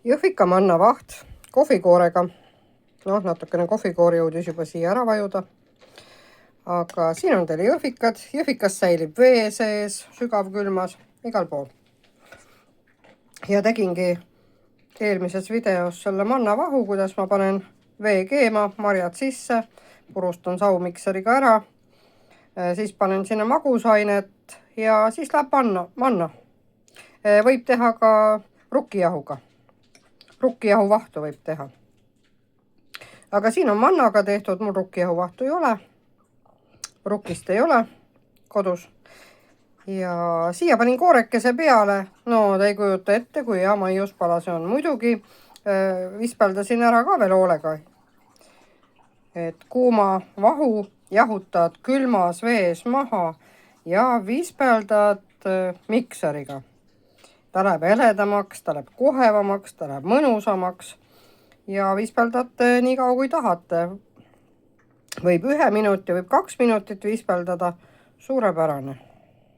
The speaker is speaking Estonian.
Jõhvika mannavaht kohvikoorega. Noh, natukene kohvikoor jõudis juba siia ära vajuda. Aga siin on teil jõhvikad. Jõhvikas säilib vee sees, sügavkülmas, igal pool. Ja tegingi eelmises videos selle mannavahu, kuidas ma panen vee keema, marjad sisse, purustan saumikseriga ära, siis panen sinna magusainet ja siis läheb manna. Võib teha ka rukkijahuga. Rukkijahuvahtu võib teha. Aga siin on mannaga tehtud, mul rukkijahuvahtu ei ole. Rukkist ei ole kodus. Ja siia panin koorekese peale. No te ei kujuta ette, kui hea maiuspala see on. Muidugi vispeldasin ära ka veel hoolega. Et kuuma vahu jahutad külmas vees maha ja vispeldad mikseriga. Ta läheb heledamaks, ta läheb kohevamaks, ta läheb mõnusamaks ja vispeldate nii kaua kui tahate. Võib 1 minuti, võib 2 minutit vispeldada. Suurepärane.